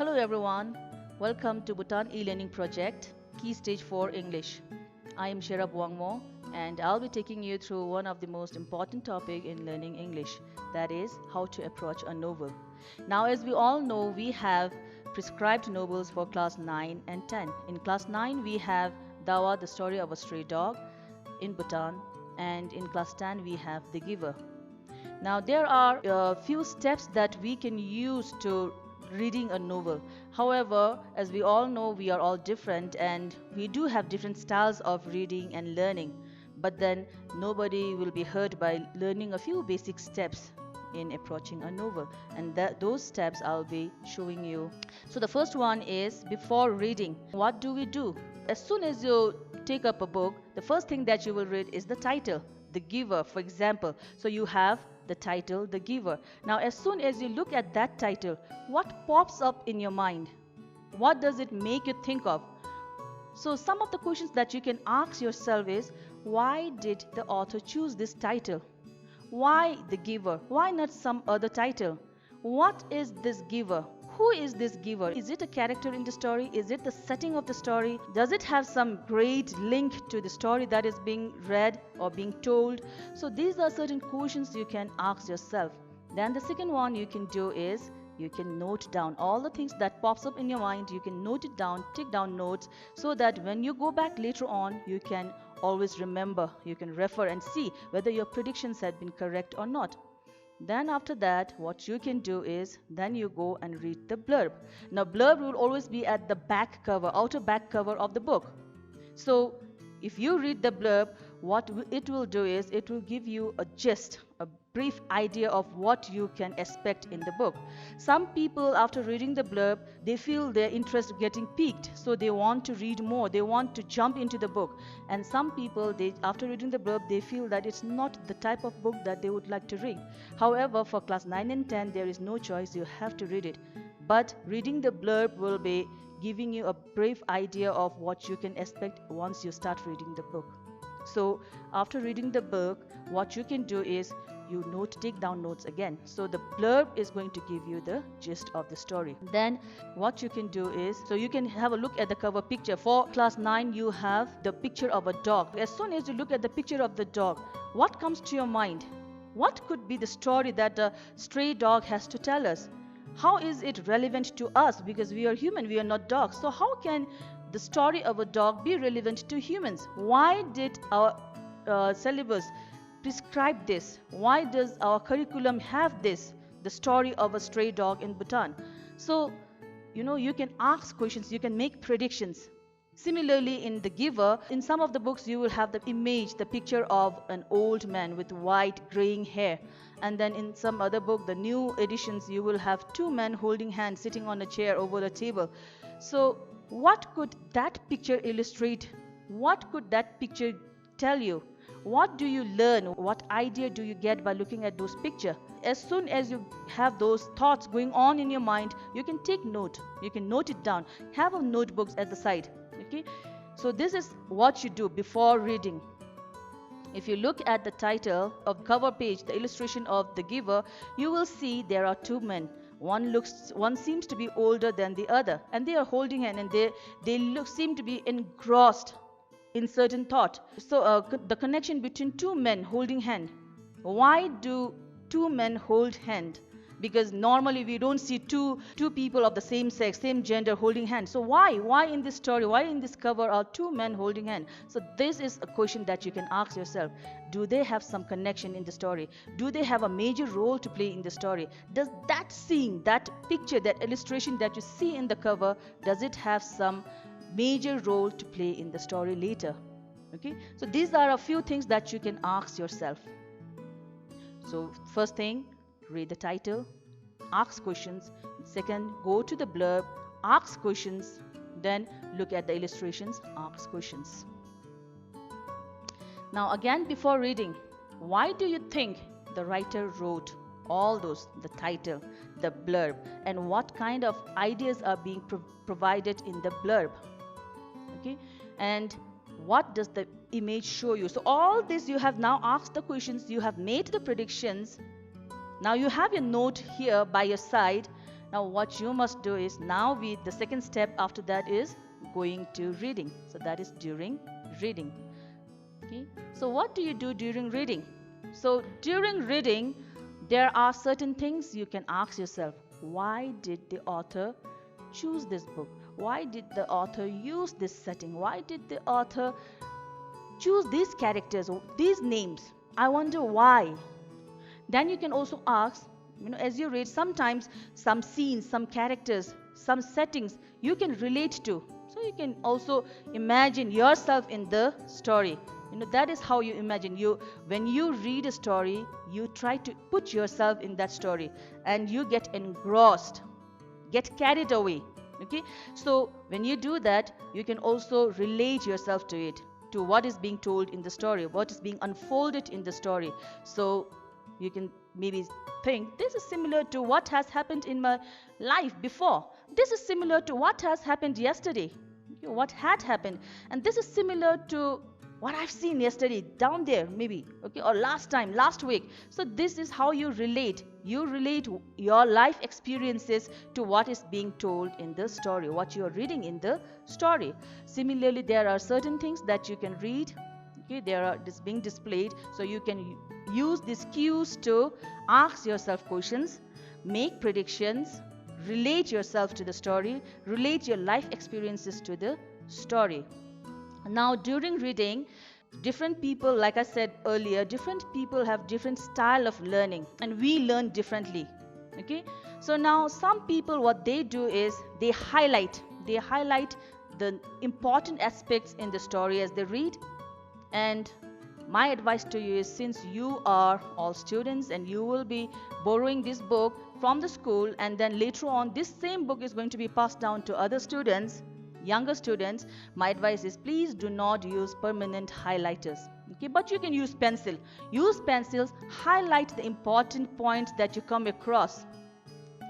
Hello everyone, welcome to Bhutan e-learning project, Key Stage 4 English. I am Sherab Wangmo and I'll be taking you through one of the most important topic in learning English, that is how to approach a novel. Now as we all know, we have prescribed novels for class 9 and 10. In class 9 we have Dawa, the story of a stray dog in Bhutan, and in class 10 we have The Giver. Now there are a few steps that we can use to reading a novel. However, as we all know, we are all different and we do have different styles of reading and learning. But then nobody will be hurt by learning a few basic steps in approaching a novel, and those steps I'll be showing you. So the first one is, before reading, what do we do? As soon as you take up a book, the first thing that you will read is the title, The Giver, for example. So you have the title, The Giver. Now as soon as you look at that title, what pops up in your mind? What does it make you think of? So some of the questions that you can ask yourself is, why did the author choose this title? Why The Giver? Why not some other title? What is this giver? Who is this giver? Is it a character in the story? Is it the setting of the story? Does it have some great link to the story that is being read or being told? So these are certain questions you can ask yourself. Then the second one you can do is, you can note down all the things that pops up in your mind. You can note it down, take down notes, so that when you go back later on, you can always remember, you can refer and see whether your predictions had been correct or not. Then after that, what you can do is, then you go and read the blurb. Now blurb will always be at the back cover, outer back cover of the book. So if you read the blurb, what it will do is, it will give you a gist, a brief idea of what you can expect in the book. Some people, after reading the blurb, they feel their interest getting piqued, so they want to read more, they want to jump into the book. And some people, after reading the blurb, they feel that it's not the type of book that they would like to read. However, for class 9 and 10, there is no choice, you have to read it. But reading the blurb will be giving you a brief idea of what you can expect once you start reading the book. So after reading the book, what you can do is, you take down notes again. So the blurb is going to give you the gist of the story. Then what you can do is, so you can have a look at the cover picture. For class 9, you have the picture of a dog. As soon as you look at the picture of the dog, what comes to your mind? What could be the story that the stray dog has to tell us? How is it relevant to us? Because we are human, we are not dogs. So how can the story of a dog be relevant to humans? Why did our syllabus prescribe this? Why does our curriculum have this, the story of a stray dog in Bhutan? So you can ask questions, you can make predictions. Similarly, in The Giver, in some of the books you will have the image, the picture of an old man with white graying hair. And then in some other book, the new editions, you will have two men holding hands sitting on a chair over a table. So what could that picture illustrate? What could that picture tell you? What do you learn? What idea do you get by looking at those pictures? As soon as you have those thoughts going on in your mind, you can take note. You can note it down. Have a notebook at the side. Okay? So this is what you do before reading. If you look at the title of the cover page, the illustration of The Giver, you will see there are two men. One seems to be older than the other, and they are holding hands, and they seem to be engrossed in certain thought. So the connection between two men holding hand. Why do two men hold hand? Because normally we don't see two people of the same sex, same gender holding hands. So why in this story, why in this cover are two men holding hands? So this is a question that you can ask yourself. Do they have some connection in the story? Do they have a major role to play in the story? Does that scene, that picture, that illustration that you see in the cover, does it have some major role to play in the story later? Okay, so these are a few things that you can ask yourself. So first thing, read the title, ask questions. Second, go to the blurb, ask questions. Then look at the illustrations, ask questions. Now again, before reading, why do you think the writer wrote all those, the title, the blurb, and what kind of ideas are being provided in the blurb? Okay, and what does the image show you? So all this, you have now asked the questions, you have made the predictions. Now you have your note here by your side. Now what you must do is, now the second step after that is going to reading. So that is during reading. Okay, so what do you do during reading? So during reading, there are certain things you can ask yourself. Why did the author choose this book? Why did the author use this setting? Why did the author choose these characters, these names? I wonder why. Then you can also ask, as you read, sometimes some scenes, some characters, some settings you can relate to. So you can also imagine yourself in the story. That is how you imagine. When you read a story, you try to put yourself in that story and you get engrossed, get carried away. Okay, so when you do that, you can also relate yourself to it, to what is being told in the story, what is being unfolded in the story. So you can maybe think, this is similar to what has happened in my life before. This is similar to what has happened yesterday, what had happened. And this is similar to what I've seen yesterday down there, maybe, okay, or last week. So this is how you relate. You relate your life experiences to what is being told in the story, what you are reading in the story. Similarly, there are certain things that you can read. Okay, they are being displayed. So you can use these cues to ask yourself questions, make predictions, relate yourself to the story, relate your life experiences to the story. Now, during reading, different people, like I said earlier, different people have different style of learning, and we learn differently. Okay, so now some people, what they do is they highlight the important aspects in the story as they read. And my advice to you is, since you are all students and you will be borrowing this book from the school, and then later on this same book is going to be passed down to other students, younger students, my advice is, please do not use permanent highlighters. Okay, but you can use pencil. Use pencils, highlight the important points that you come across.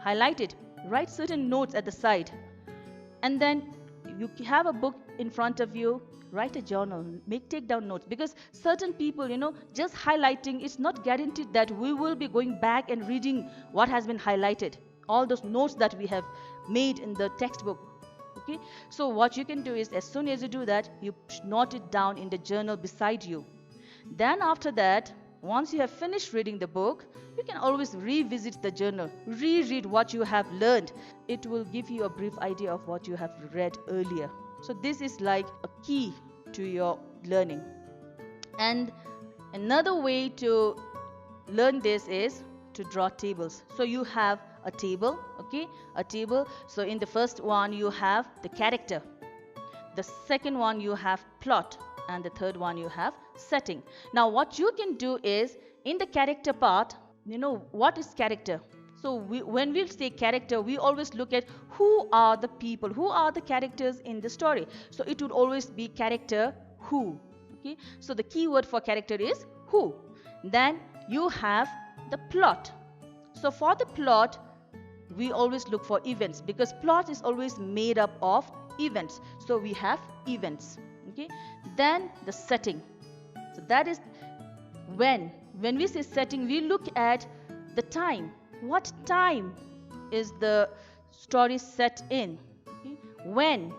Highlight it, write certain notes at the side. And then you have a book in front of you, write a journal, take down notes, because certain people, just highlighting, it's not guaranteed that we will be going back and reading what has been highlighted, all those notes that we have made in the textbook. Okay, so what you can do is, as soon as you do that, you note it down in the journal beside you. Then after that, once you have finished reading the book, you can always revisit the journal, reread what you have learned. It will give you a brief idea of what you have read earlier. So this is like a key to your learning. And another way to learn this is to draw tables. So you have a table, okay, a table. So in the first one you have the character, the second one you have plot, and the third one you have setting. Now what you can do is, in the character part, what is character? So when we say character, we always look at who are the people, who are the characters in the story. So it would always be character who. Okay, so the key word for character is who. Then you have the plot. So for the plot, we always look for events, because plot is always made up of events. So we have events. Okay, then the setting. So that is when we say setting, we look at the time. What time is the story set in? Okay, when?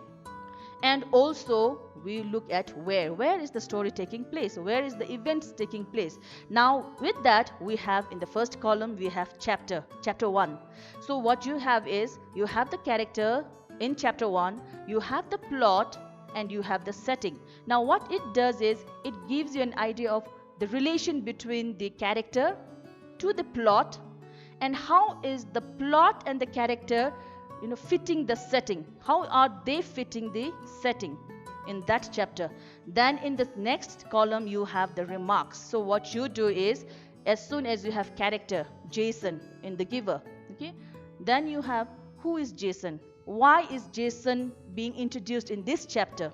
And also we look at where is the story taking place, where is the events taking place. Now with that, we have in the first column, we have chapter 1. So what you have is, you have the character in chapter 1, you have the plot, and you have the setting. Now what it does is, it gives you an idea of the relation between the character to the plot, and how is the plot and the character fitting the setting. How are they fitting the setting in that chapter? Then in the next column you have the remarks. So what you do is, as soon as you have character Jason in the giver, okay, then you have who is Jason, why is Jason being introduced in this chapter.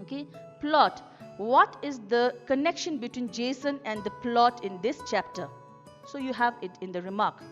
Okay, plot, what is the connection between Jason and the plot in this chapter. So you have it in the remark.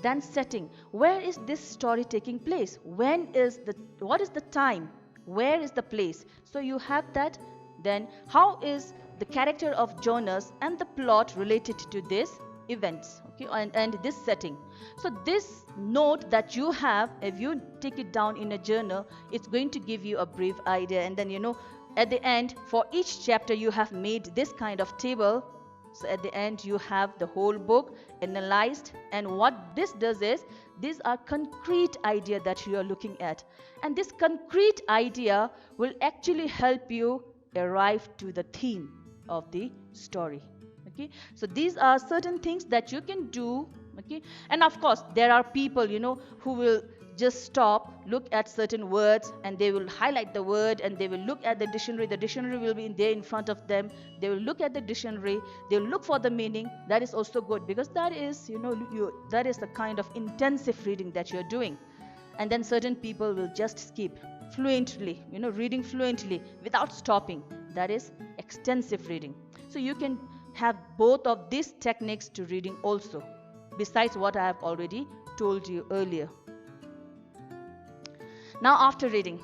Then setting, where is this story taking place, what is the time, where is the place. So you have that. Then how is the character of Jonas and the plot related to this events, okay, and this setting. So this note that you have, if you take it down in a journal, it's going to give you a brief idea, and then at the end, for each chapter you have made this kind of table. So at the end you have the whole book analyzed, and what this does is, these are concrete idea that you are looking at, and this concrete idea will actually help you arrive to the theme of the story. Okay, so these are certain things that you can do. Okay, and of course there are people who will just stop, look at certain words, and they will highlight the word, and they will look at the dictionary will be there in front of them. They will look at the dictionary, they will look for the meaning. That is also good, because that is that is the kind of intensive reading that you're doing. And then certain people will just skip fluently, reading fluently without stopping. That is extensive reading. So you can have both of these techniques to reading also, besides what I have already told you earlier. Now after reading,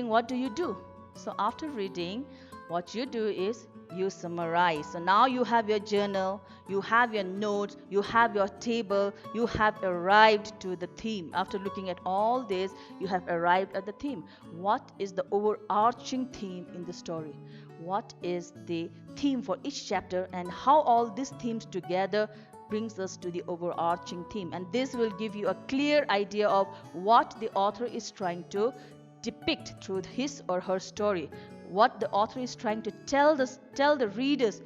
what do you do? So after reading, what you do is you summarize. So now you have your journal, you have your notes, you have your table, you have arrived to the theme. After looking at all this, you have arrived at the theme. What is the overarching theme in the story? What is the theme for each chapter, and how all these themes together brings us to the overarching theme? And this will give you a clear idea of what the author is trying to depict through his or her story, what the author is trying to tell the readers,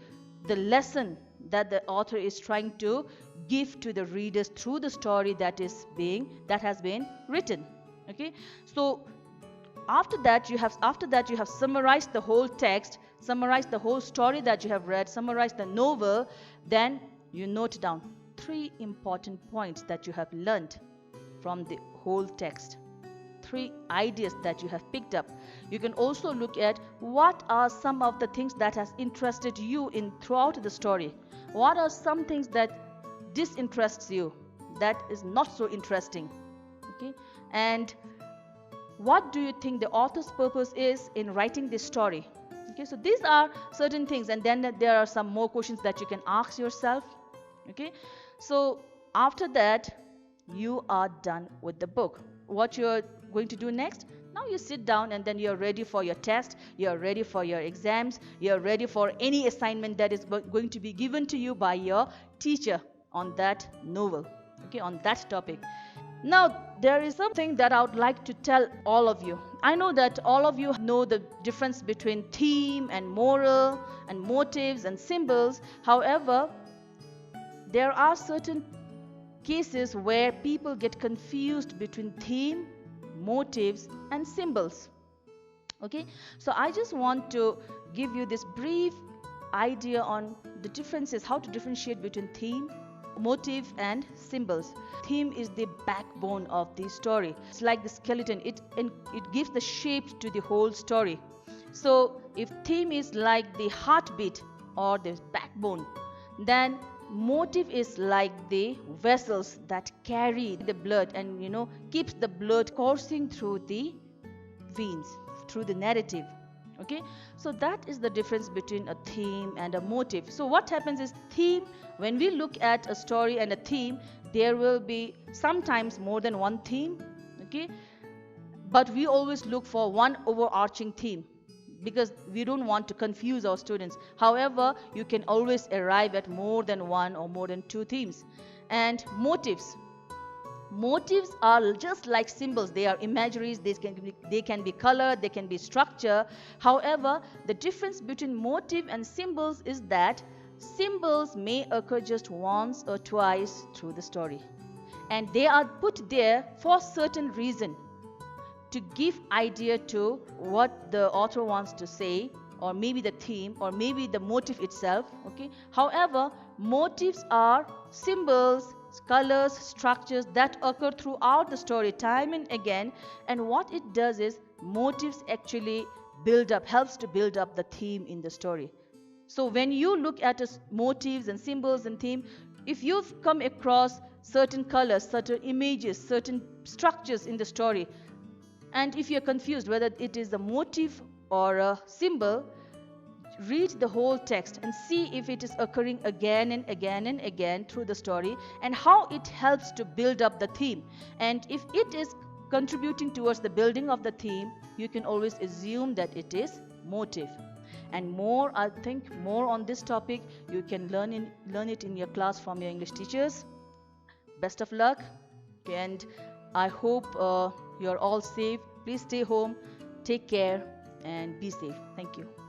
the lesson that the author is trying to give to the readers through the story that has been written. Okay, so after that you have summarized the whole text, summarized the whole story that you have read, summarized the novel. Then you note down 3 important points that you have learned from the whole text, 3 ideas that you have picked up. You can also look at what are some of the things that has interested you in throughout the story. What are some things that disinterests you, that is not so interesting. Okay, and what do you think the author's purpose is in writing this story? Okay, so these are certain things, and then there are some more questions that you can ask yourself. Okay, so after that you are done with the book. What you're going to do next? Now you sit down, and then you're ready for your test, you're ready for your exams, you're ready for any assignment that is going to be given to you by your teacher on that novel, okay, on that topic. Now, there is something that I would like to tell all of you. I know that all of you know the difference between theme and moral and motives and symbols. However, there are certain cases where people get confused between theme, motives, and symbols. Okay, so I just want to give you this brief idea on the differences, how to differentiate between theme, motive, and symbols. Theme is the backbone of the story. It's like the skeleton. It gives the shape to the whole story. So if theme is like the heartbeat or the backbone, then motive is like the vessels that carry the blood and keeps the blood coursing through the veins, through the narrative. Okay, so that is the difference between a theme and a motive. So what happens is, theme, when we look at a story and a theme, there will be sometimes more than one theme. Okay, but we always look for one overarching theme, because we don't want to confuse our students. However, you can always arrive at more than one or more than 2 themes. And motives are just like symbols. They are imageries. They can be color, they can be structure. However, the difference between motive and symbols is that symbols may occur just once or twice through the story, and they are put there for certain reason, to give idea to what the author wants to say, or maybe the theme, or maybe the motive itself. Okay, however, motives are symbols, colors, structures that occur throughout the story time and again, and what it does is, motives actually helps to build up the theme in the story. So when you look at motives and symbols and theme, if you've come across certain colors, certain images, certain structures in the story, and if you're confused whether it is a motive or a symbol, read the whole text and see if it is occurring again and again and again through the story, and how it helps to build up the theme. And if it is contributing towards the building of the theme, you can always assume that it is motif. And more, I think, more on this topic you can learn it in your class from your English teachers. Best of luck, and I hope you're all safe. Please stay home, take care, and be safe. Thank you.